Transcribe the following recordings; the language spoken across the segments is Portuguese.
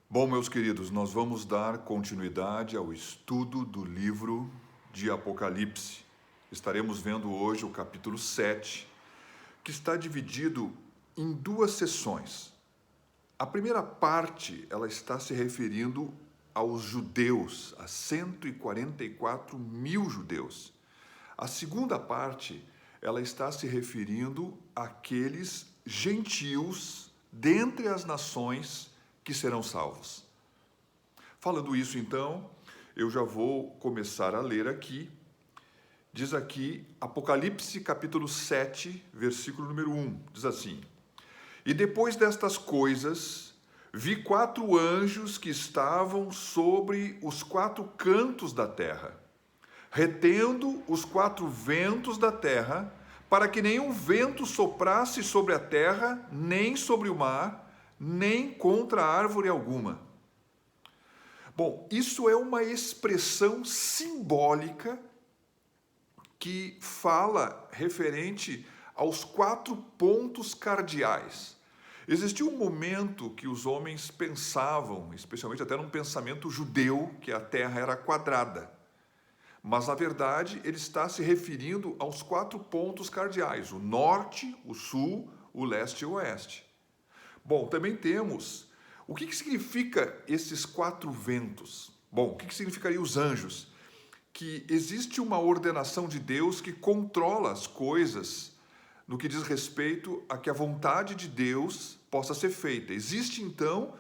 Bom, meus queridos, nós vamos dar continuidade ao estudo do livro de Apocalipse. Estaremos vendo hoje o capítulo 7, que está dividido em duas sessões. A primeira parte, ela está se referindo aos judeus, a 144 mil judeus. A segunda parte, ela está se referindo àqueles gentios dentre as nações que serão salvos. Falando isso, então, eu já vou começar a ler aqui. Diz aqui, Apocalipse capítulo 7, versículo número 1, diz assim: E depois destas coisas, vi 4 anjos que estavam sobre os 4 cantos da terra, retendo os 4 ventos da terra, para que nenhum vento soprasse sobre a terra, nem sobre o mar, nem contra árvore alguma. Bom, isso é uma expressão simbólica que fala referente aos 4 pontos cardeais. Existiu um momento que os homens pensavam, especialmente até num pensamento judeu, que a terra era quadrada. Mas, na verdade, ele está se referindo aos 4 pontos cardeais: o norte, o sul, o leste e o oeste. Bom, também temos, o que significa esses 4 ventos? Bom, o que significaria os anjos? Que existe uma ordenação de Deus que controla as coisas no que diz respeito a que a vontade de Deus possa ser feita. Existe, então,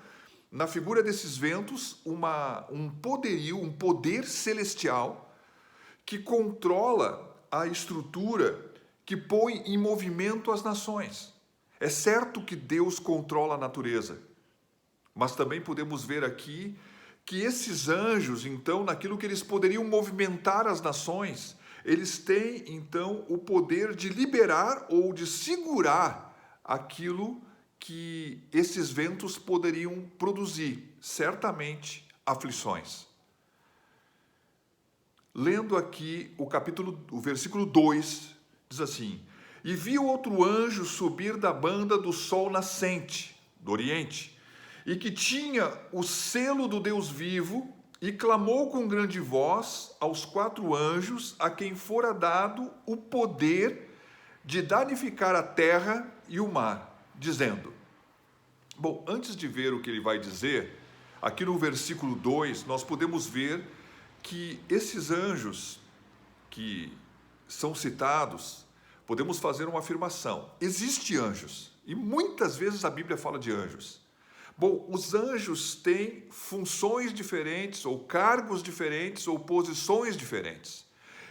na figura desses ventos, um poderio, um poder celestial que controla a estrutura que põe em movimento as nações. É certo que Deus controla a natureza, mas também podemos ver aqui que esses anjos, então, naquilo que eles poderiam movimentar as nações, eles têm, então, o poder de liberar ou de segurar aquilo que esses ventos poderiam produzir, certamente aflições. Lendo aqui o versículo 2, diz assim: E vi outro anjo subir da banda do sol nascente, do oriente, e que tinha o selo do Deus vivo, e clamou com grande voz aos 4 anjos, a quem fora dado o poder de danificar a terra e o mar, dizendo... Bom, antes de ver o que ele vai dizer, aqui no versículo 2, nós podemos ver que esses anjos que são citados, podemos fazer uma afirmação: existem anjos, e muitas vezes a Bíblia fala de anjos. Bom, os anjos têm funções diferentes, ou cargos diferentes, ou posições diferentes.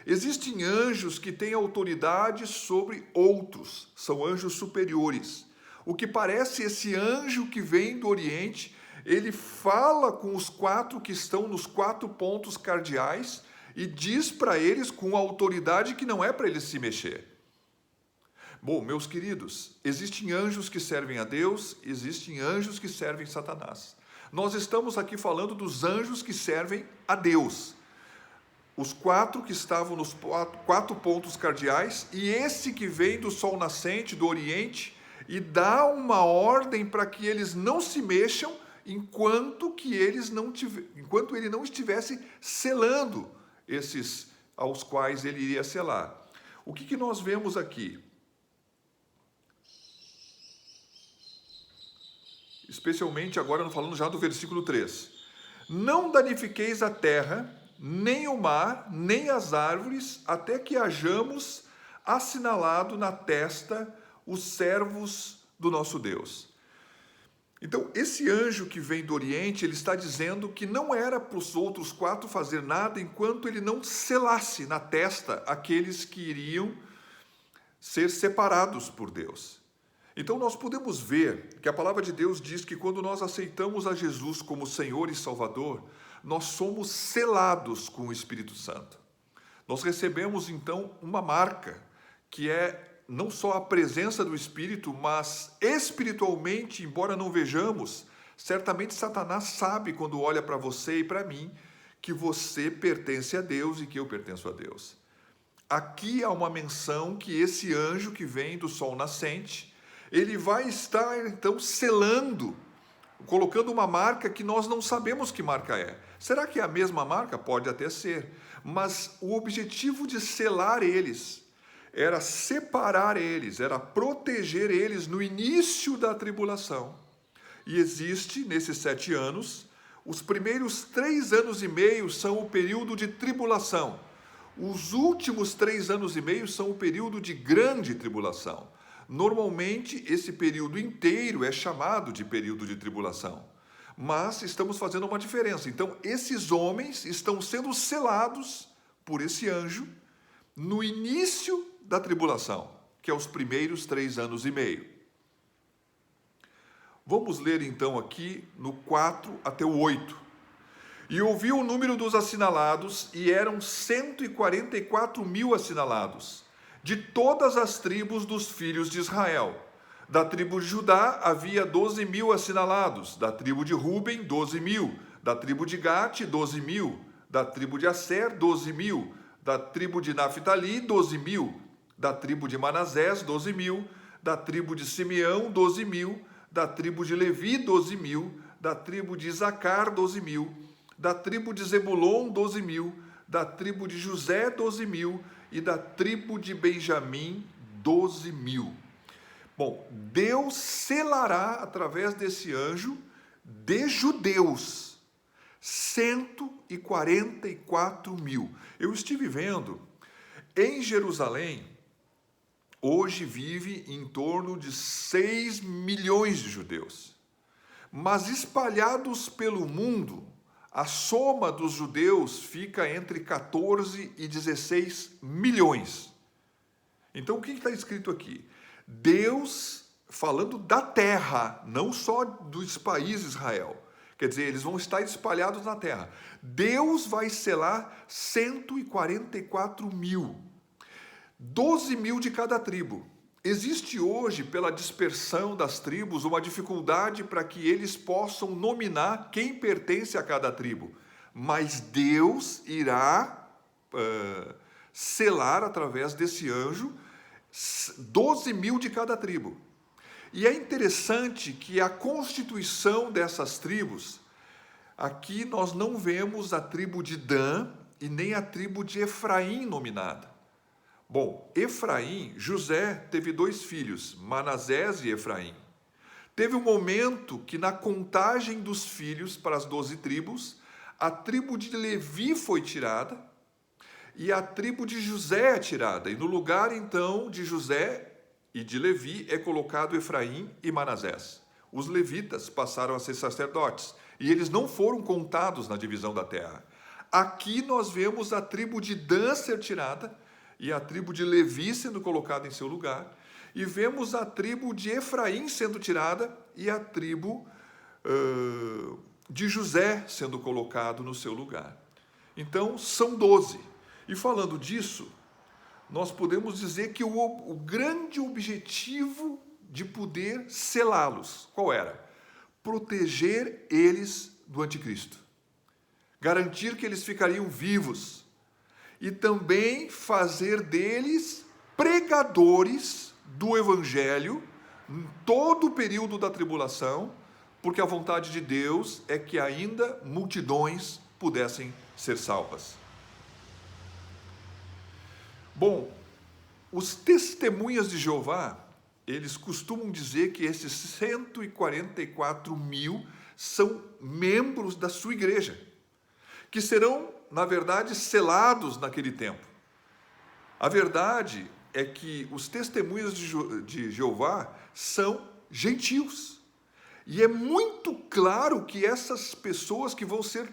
Existem anjos que têm autoridade sobre outros, são anjos superiores. O que parece esse anjo que vem do Oriente, ele fala com os 4 que estão nos 4 pontos cardeais e diz para eles com autoridade que não é para eles se mexer. Bom, meus queridos, existem anjos que servem a Deus, existem anjos que servem Satanás. Nós estamos aqui falando dos anjos que servem a Deus. Os 4 que estavam nos 4 pontos cardeais, e esse que vem do sol nascente, do Oriente, e dá uma ordem para que eles não se mexam enquanto ele não estivesse selando esses aos quais ele iria selar. O que nós vemos aqui? Especialmente agora falando já do versículo 3. Não danifiqueis a terra, nem o mar, nem as árvores, até que hajamos assinalado na testa os servos do nosso Deus. Então, esse anjo que vem do Oriente, ele está dizendo que não era para os outros 4 fazer nada enquanto ele não selasse na testa aqueles que iriam ser separados por Deus. Então, nós podemos ver que a palavra de Deus diz que quando nós aceitamos a Jesus como Senhor e Salvador, nós somos selados com o Espírito Santo. Nós recebemos, então, uma marca, que é não só a presença do Espírito, mas espiritualmente, embora não vejamos, certamente Satanás sabe quando olha para você e para mim que você pertence a Deus e que eu pertenço a Deus. Aqui há uma menção que esse anjo que vem do sol nascente, ele vai estar então selando colocando uma marca que nós não sabemos que marca é. Será que é a mesma marca? Pode até ser. Mas o objetivo de selar eles era separar eles, era proteger eles no início da tribulação. E existe, nesses 7 anos, os primeiros 3 anos e meio são o período de tribulação. Os últimos 3 anos e meio são o período de grande tribulação. Normalmente, esse período inteiro é chamado de período de tribulação. Mas estamos fazendo uma diferença. Então, esses homens estão sendo selados por esse anjo no início da tribulação, que é os primeiros 3 anos e meio. Vamos ler então aqui no 4 até o 8. E ouvi o número dos assinalados, e eram 144.000 assinalados, de todas as tribos dos filhos de Israel. Da tribo de Judá havia 12.000 assinalados, da tribo de Ruben, 12.000, da tribo de Gate, 12.000, da tribo de Asser, 12.000, da tribo de Naphtali, 12.000, da tribo de Manassés, 12.000, da tribo de Simeão, 12.000, da tribo de Levi, 12.000, da tribo de Isacar, 12.000, da tribo de Zebulon, 12.000, da tribo de José, 12.000, e da tribo de Benjamim, 12.000. Bom, Deus selará através desse anjo de judeus 144.000. Eu estive vendo, em Jerusalém, hoje vive em torno de 6 milhões de judeus. Mas espalhados pelo mundo, a soma dos judeus fica entre 14 e 16 milhões. Então, o que está escrito aqui? Deus, falando da terra, não só dos países Israel. Quer dizer, eles vão estar espalhados na terra. Deus vai selar 144.000. 12.000 de cada tribo. Existe hoje, pela dispersão das tribos, uma dificuldade para que eles possam nominar quem pertence a cada tribo. Mas Deus irá selar através desse anjo 12.000 de cada tribo. E é interessante que a constituição dessas tribos, aqui nós não vemos a tribo de Dan e nem a tribo de Efraim nominada. Bom, Efraim, José teve 2 filhos, Manassés e Efraim. Teve um momento que na contagem dos filhos para as 12 tribos, a tribo de Levi foi tirada e a tribo de José é tirada. E no lugar então de José e de Levi é colocado Efraim e Manassés. Os levitas passaram a ser sacerdotes e eles não foram contados na divisão da terra. Aqui nós vemos a tribo de Dan ser tirada e a tribo de Levi sendo colocada em seu lugar, e vemos a tribo de Efraim sendo tirada e a tribo de José sendo colocado no seu lugar. Então, são 12. E falando disso, nós podemos dizer que o grande objetivo de poder selá-los, qual era? Proteger eles do anticristo. Garantir que eles ficariam vivos. E também fazer deles pregadores do evangelho em todo o período da tribulação, porque a vontade de Deus é que ainda multidões pudessem ser salvas. Bom, os testemunhas de Jeová, eles costumam dizer que esses 144.000 são membros da sua igreja, que serão, na verdade, selados naquele tempo. A verdade é que os testemunhas de Jeová são gentios. E é muito claro que essas pessoas que vão ser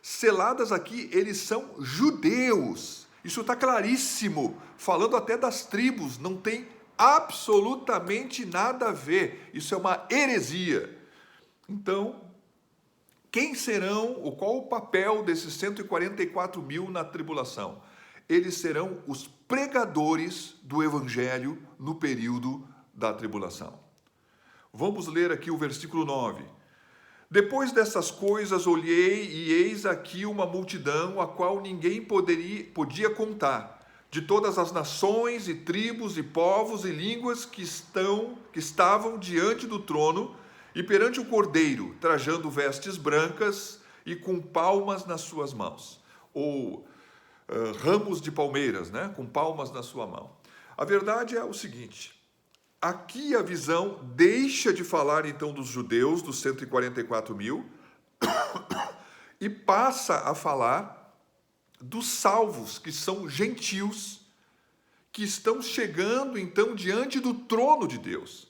seladas aqui, eles são judeus. Isso está claríssimo, falando até das tribos, não tem absolutamente nada a ver. Isso é uma heresia. Então, quem serão, ou qual o papel desses 144.000 na tribulação? Eles serão os pregadores do evangelho no período da tribulação. Vamos ler aqui o versículo 9. Depois dessas coisas olhei e eis aqui uma multidão a qual ninguém podia contar, de todas as nações e tribos e povos e línguas que estavam diante do trono e perante o cordeiro, trajando vestes brancas e com palmas nas suas mãos. Ou ramos de palmeiras, né? Com palmas na sua mão. A verdade é o seguinte: aqui a visão deixa de falar então dos judeus, dos 144 mil, e passa a falar dos salvos, que são gentios, que estão chegando então diante do trono de Deus.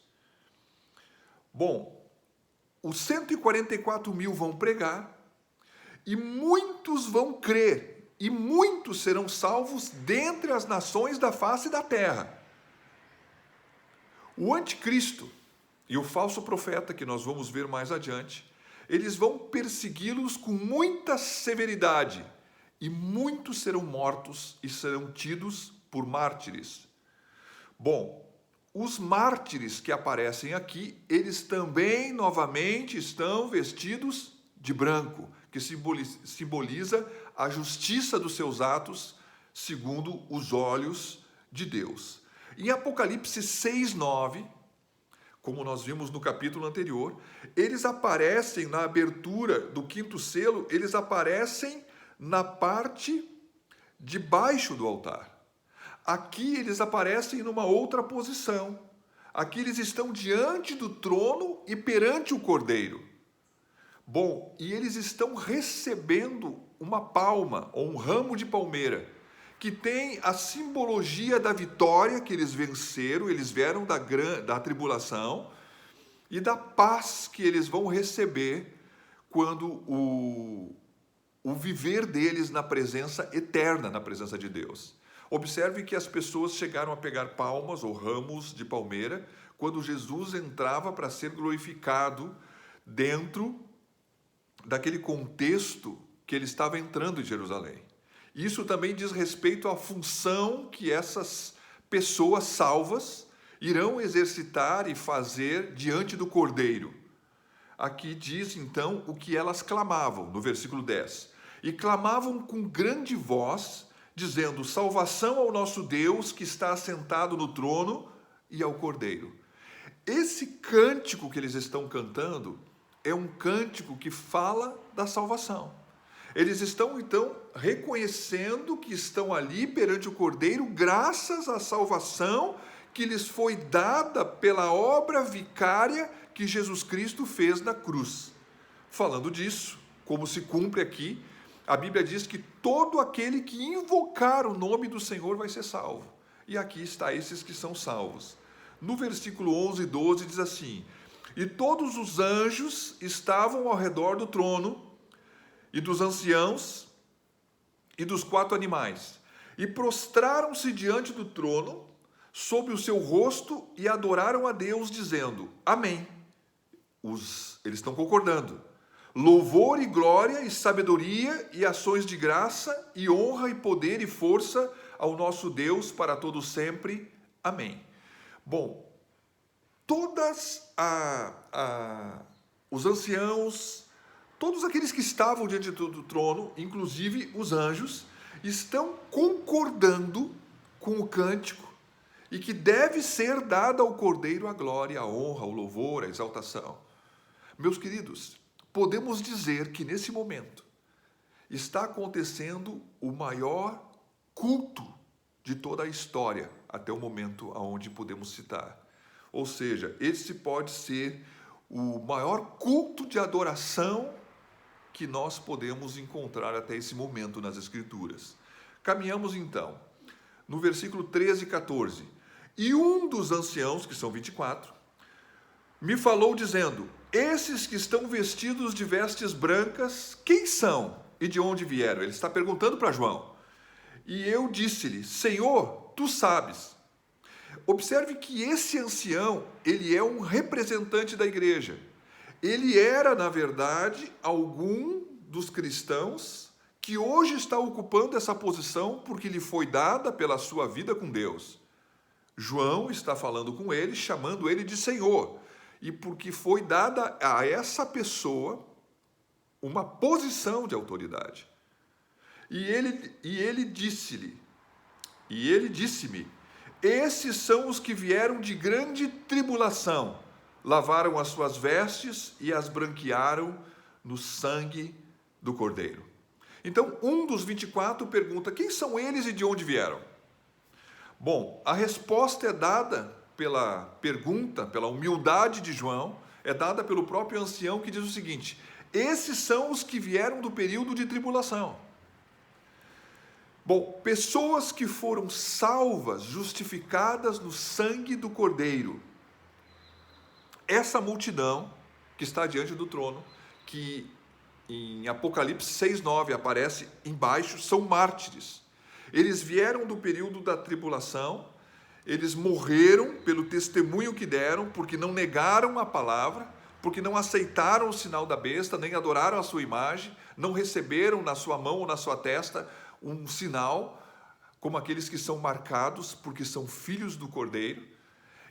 Bom, os 144 mil vão pregar, e muitos vão crer, e muitos serão salvos dentre as nações da face da terra. O anticristo e o falso profeta, que nós vamos ver mais adiante, eles vão persegui-los com muita severidade, e muitos serão mortos e serão tidos por mártires. Bom, os mártires que aparecem aqui, eles também novamente estão vestidos de branco, que simboliza a justiça dos seus atos segundo os olhos de Deus. Em Apocalipse 6:9, como nós vimos no capítulo anterior, eles aparecem na abertura do quinto selo, eles aparecem na parte de baixo do altar. Aqui eles aparecem numa outra posição. Aqui eles estão diante do trono e perante o cordeiro. Bom, e eles estão recebendo uma palma ou um ramo de palmeira, que tem a simbologia da vitória que eles venceram, eles vieram da tribulação, e da paz que eles vão receber quando o viver deles na presença eterna, na presença de Deus. Observe que as pessoas chegaram a pegar palmas ou ramos de palmeira quando Jesus entrava para ser glorificado dentro daquele contexto que ele estava entrando em Jerusalém. Isso também diz respeito à função que essas pessoas salvas irão exercitar e fazer diante do Cordeiro. Aqui diz então o que elas clamavam, no versículo 10. E clamavam com grande voz, dizendo: salvação ao nosso Deus que está assentado no trono e ao Cordeiro. Esse cântico que eles estão cantando é um cântico que fala da salvação. Eles estão, então, reconhecendo que estão ali perante o Cordeiro graças à salvação que lhes foi dada pela obra vicária que Jesus Cristo fez na cruz. Falando disso, como se cumpre aqui, a Bíblia diz que todo aquele que invocar o nome do Senhor vai ser salvo. E aqui está esses que são salvos. No versículo 11 e 12 diz assim: e todos os anjos estavam ao redor do trono, e dos anciãos, e dos 4 animais, e prostraram-se diante do trono, sobre o seu rosto, e adoraram a Deus, dizendo: amém. Eles estão concordando. Louvor e glória e sabedoria e ações de graça e honra e poder e força ao nosso Deus para todo sempre. Amém. Bom, os anciãos, todos aqueles que estavam diante do trono, inclusive os anjos, estão concordando com o cântico e que deve ser dada ao Cordeiro a glória, a honra, o louvor, a exaltação. Meus queridos, podemos dizer que nesse momento está acontecendo o maior culto de toda a história, até o momento aonde podemos citar. Ou seja, esse pode ser o maior culto de adoração que nós podemos encontrar até esse momento nas Escrituras. Caminhamos então, no versículo 13 e 14. E um dos anciãos, que são 24, me falou dizendo: esses que estão vestidos de vestes brancas, quem são e de onde vieram? Ele está perguntando para João. E eu disse-lhe: Senhor, tu sabes. Observe que esse ancião, ele é um representante da igreja. Ele era, na verdade, algum dos cristãos que hoje está ocupando essa posição porque lhe foi dada pela sua vida com Deus. João está falando com ele, chamando ele de Senhor, e porque foi dada a essa pessoa uma posição de autoridade. E ele disse-me: esses são os que vieram de grande tribulação, lavaram as suas vestes e as branquearam no sangue do Cordeiro. Então, um dos 24 pergunta: quem são eles e de onde vieram? Bom, a resposta é dada pela pergunta, pela humildade de João, é dada pelo próprio ancião, que diz o seguinte: esses são os que vieram do período de tribulação. Bom, pessoas que foram salvas, justificadas no sangue do Cordeiro. Essa multidão que está diante do trono, que em Apocalipse 6:9 aparece embaixo, são mártires. Eles vieram do período da tribulação, eles morreram pelo testemunho que deram, porque não negaram a palavra, porque não aceitaram o sinal da besta, nem adoraram a sua imagem, não receberam na sua mão ou na sua testa um sinal, como aqueles que são marcados, porque são filhos do Cordeiro.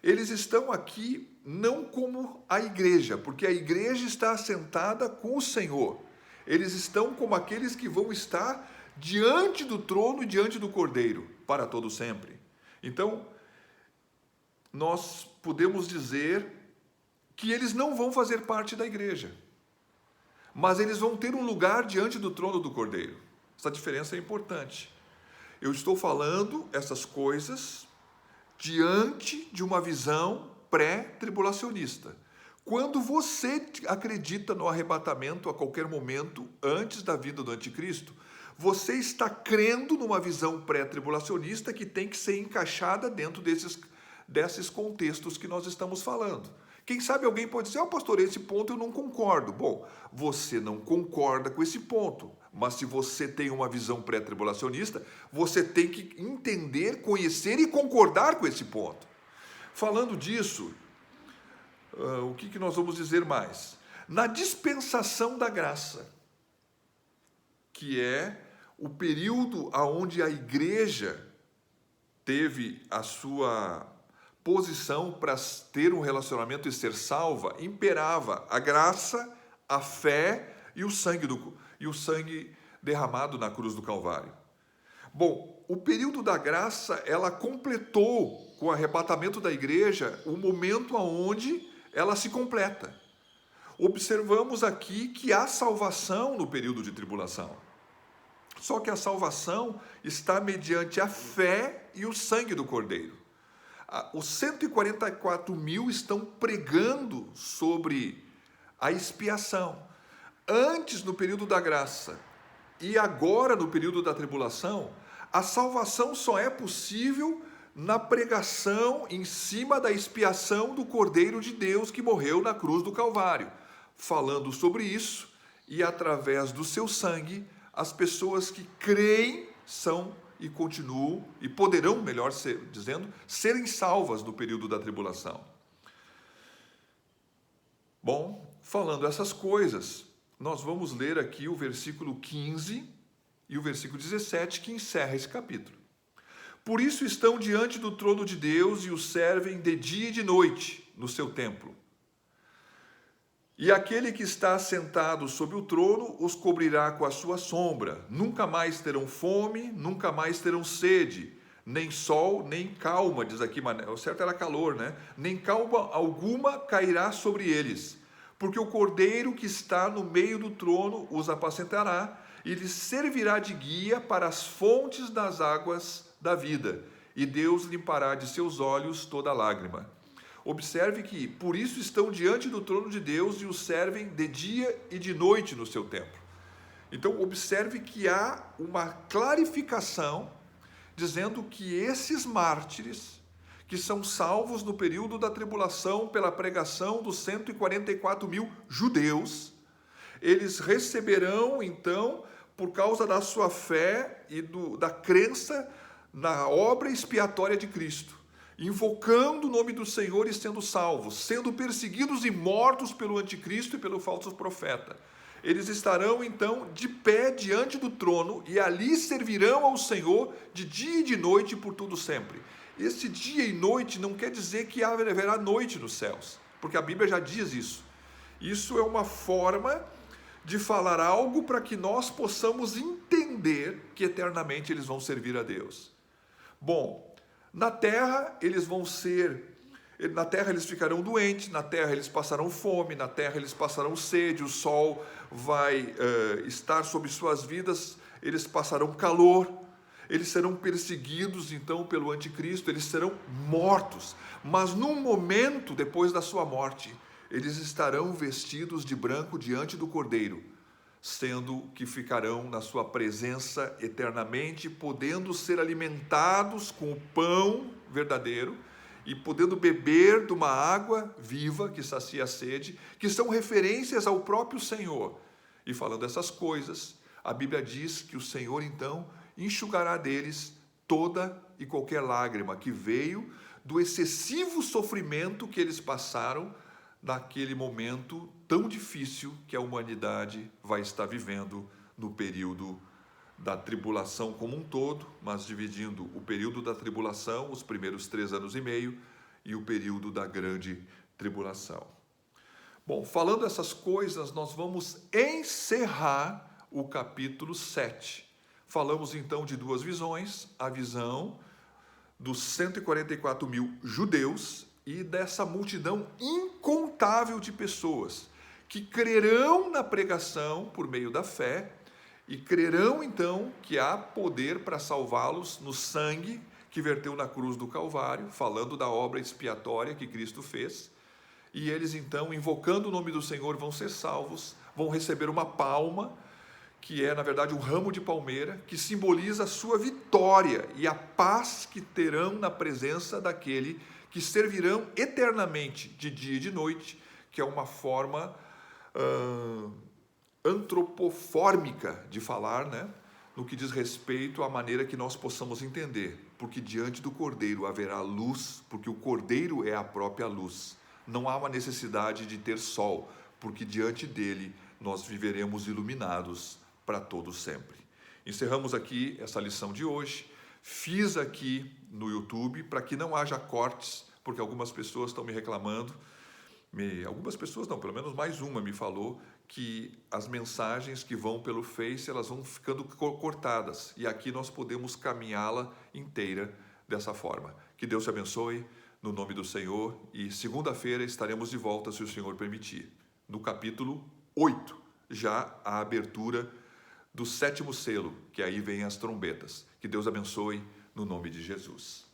Eles estão aqui não como a igreja, porque a igreja está assentada com o Senhor. Eles estão como aqueles que vão estar diante do trono e diante do Cordeiro, para todo sempre. Então, nós podemos dizer que eles não vão fazer parte da igreja, mas eles vão ter um lugar diante do trono do Cordeiro. Essa diferença é importante. Eu estou falando essas coisas diante de uma visão pré-tribulacionista. Quando você acredita no arrebatamento a qualquer momento antes da vinda do anticristo, você está crendo numa visão pré-tribulacionista que tem que ser encaixada dentro desses contextos que nós estamos falando. Quem sabe alguém pode dizer: pastor, esse ponto eu não concordo. Bom, você não concorda com esse ponto, mas se você tem uma visão pré-tribulacionista, você tem que entender, conhecer e concordar com esse ponto. Falando disso, o que nós vamos dizer mais? Na dispensação da graça, que é o período onde a igreja teve a sua posição para ter um relacionamento e ser salva, imperava a graça, a fé e o sangue derramado na cruz do Calvário. Bom, o período da graça, ela completou com o arrebatamento da igreja o momento onde ela se completa. Observamos aqui que há salvação no período de tribulação. Só que a salvação está mediante a fé e o sangue do Cordeiro. Os 144 mil estão pregando sobre a expiação. Antes, no período da graça, e agora, no período da tribulação, a salvação só é possível na pregação em cima da expiação do Cordeiro de Deus que morreu na cruz do Calvário. Falando sobre isso, e através do seu sangue, as pessoas que creem são e continuam, e poderão, melhor dizendo, serem salvas no período da tribulação. Bom, falando essas coisas, nós vamos ler aqui o versículo 15 e o versículo 17, que encerra esse capítulo. Por isso estão diante do trono de Deus e o servem de dia e de noite no seu templo. E aquele que está sentado sobre o trono os cobrirá com a sua sombra. Nunca mais terão fome, nunca mais terão sede, nem sol, nem calma, diz aqui, mas o certo era calor, né? Nem calma alguma cairá sobre eles, porque o Cordeiro que está no meio do trono os apacentará e lhes servirá de guia para as fontes das águas da vida, e Deus limpará de seus olhos toda lágrima. Observe que, por isso estão diante do trono de Deus e o servem de dia e de noite no seu templo. Então, observe que há uma clarificação dizendo que esses mártires, que são salvos no período da tribulação pela pregação dos 144 mil judeus, eles receberão, então, por causa da sua fé e da crença na obra expiatória de Cristo, invocando o nome do Senhor e sendo salvos, sendo perseguidos e mortos pelo anticristo e pelo falso profeta. Eles estarão, então, de pé diante do trono e ali servirão ao Senhor de dia e de noite por tudo sempre. Esse dia e noite não quer dizer que haverá noite nos céus, porque a Bíblia já diz isso. Isso é uma forma de falar algo para que nós possamos entender que eternamente eles vão servir a Deus. Bom, na terra eles vão ser Na terra eles ficarão doentes, na terra eles passarão fome, na terra eles passarão sede, o sol vai estar sobre suas vidas, eles passarão calor, eles serão perseguidos então pelo anticristo, eles serão mortos, mas num momento depois da sua morte, eles estarão vestidos de branco diante do Cordeiro, sendo que ficarão na sua presença eternamente, podendo ser alimentados com o pão verdadeiro e podendo beber de uma água viva que sacia a sede, que são referências ao próprio Senhor. E falando essas coisas, a Bíblia diz que o Senhor então enxugará deles toda e qualquer lágrima que veio do excessivo sofrimento que eles passaram naquele momento tão difícil que a humanidade vai estar vivendo no período da tribulação como um todo, mas dividindo o período da tribulação, os primeiros 3 anos e meio, e o período da grande tribulação. Bom, falando essas coisas, nós vamos encerrar o capítulo 7. Falamos então de 2 visões, a visão dos 144 mil judeus e dessa multidão incontável de pessoas que crerão na pregação por meio da fé e crerão então que há poder para salvá-los no sangue que verteu na cruz do Calvário, falando da obra expiatória que Cristo fez. E eles então, invocando o nome do Senhor, vão ser salvos, vão receber uma palma, que é na verdade um ramo de palmeira, que simboliza a sua vitória e a paz que terão na presença daquele que servirão eternamente de dia e de noite, que é uma forma antropofórmica de falar, né? No que diz respeito à maneira que nós possamos entender, porque diante do Cordeiro haverá luz, porque o Cordeiro é a própria luz. Não há uma necessidade de ter sol, porque diante dele nós viveremos iluminados para todo sempre. Encerramos aqui essa lição de hoje. Fiz aqui no YouTube para que não haja cortes, porque algumas pessoas estão me reclamando. Algumas pessoas não, pelo menos mais uma me falou que as mensagens que vão pelo Face, elas vão ficando cortadas. E aqui nós podemos caminhá-la inteira dessa forma. Que Deus te abençoe, no nome do Senhor. E segunda-feira estaremos de volta, se o Senhor permitir. No capítulo 8, já a abertura do 7º selo, que aí vem as trombetas. Que Deus abençoe, no nome de Jesus.